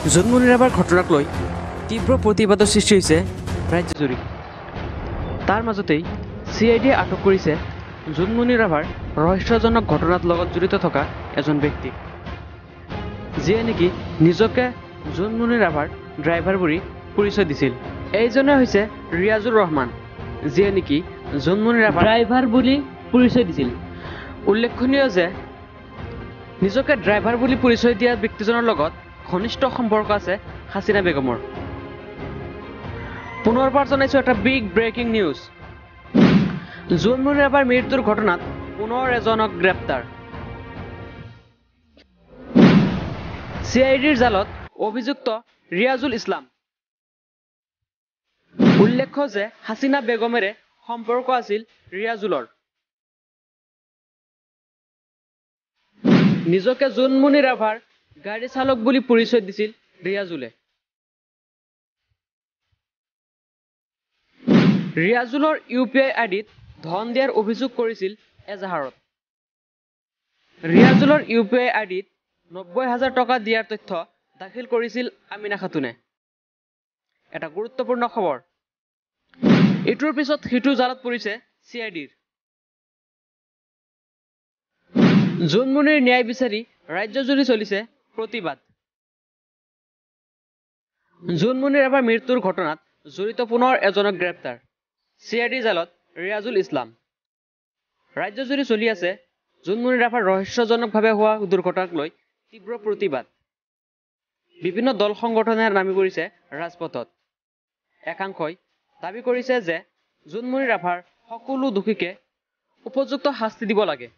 জোনমণি ৰাভাৰ ঘটনাক লৈ তীব্ৰ প্ৰতিবাদৰ সৃষ্টি হৈছে ৰাজ্যজুৰি। তাৰ মাজতেই CIDয়ে আটক কৰিছে জোনমণি ৰাভাৰ ৰহস্যজনক ঘটনাৰ লগত জড়িত থকা এজন ব্যক্তিক, যিয়ে নেকি নিজকে জোনমণি ৰাভাৰ ড্ৰাইভাৰ বুলি পৰিচয় দিছিল। এইজনে হৈছে ৰিয়াজুৰ ৰহমান, যিয়ে নেকি জোনমণি ৰাভাৰ ড্ৰাইভাৰ বুলি পৰিচয় দিছিল। উল্লেখনীয় যে নিজকে ড্ৰাইভাৰ বুলি পৰিচয় দিয়া ব্যক্তিজনৰ লগত ঘনিষ্ঠ সম্পৰ্ক আছে হাছিনা বেগমৰ। পুনৰবাৰ জনাইছো এটা বিগ ব্ৰেকিং নিউজ। জোনমণি ৰাভাৰ মৃত্যুৰ ঘটনাত পুনৰ এজনক গ্ৰেপ্তাৰ। CIDৰ জালত অভিযুক্ত ৰিয়াজুল ইছলাম। উল্লেখ্য যে হাছিনা বেগমেৰে সম্পৰ্ক আছিল ৰিয়াজুলৰ। নিজকে জোনমণি ৰাভাৰ গাড়ী চালক বুলি পৰিচয় দিছিল ৰিয়াজুলে। ৰিয়াজুলৰ UPI আইডিত ধন দিয়াৰ অভিযোগ কৰিছিল এজাহাৰত। ৰিয়াজুলৰ UPI আইডিত 90,000 টকা দিয়াৰ তথ্য দাখিল কৰিছিল আমিনা খাতুনে। এটা গুৰুত্বপূৰ্ণ খবৰ। ইটোৰ পিছত সিটো জালত পৰিছে CIDৰ। জোনমণিৰ ন্যায় বিচাৰি ৰাজ্যজুৰি চলিছে প্ৰতিবাদ। জোনমণি ৰাভাৰ মৃত্যুৰ ঘটনাত জড়িত পুনৰ এজনক গ্ৰেপ্তাৰ। CIDৰ জালত ৰিয়াজুল ইছলাম। ৰাজ্যজুৰি চলি আছে জোনমণি ৰাভাৰ ৰহস্যজনকভাৱে হোৱা দুৰ্ঘটনাক লৈ তীব্ৰ প্ৰতিবাদ। বিভিন্ন দল সংগঠনে নামি পৰিছে ৰাজপথত। একাংশই দাবী কৰিছে যে জোনমণি ৰাভাৰ সকলো দোষীকে উপযুক্ত শাস্তি দিব লাগে।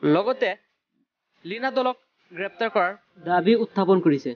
লগতে লীনা দলক গ্ৰেপ্তাৰ কৰাৰ দাবী উত্থাপন কৰিছে।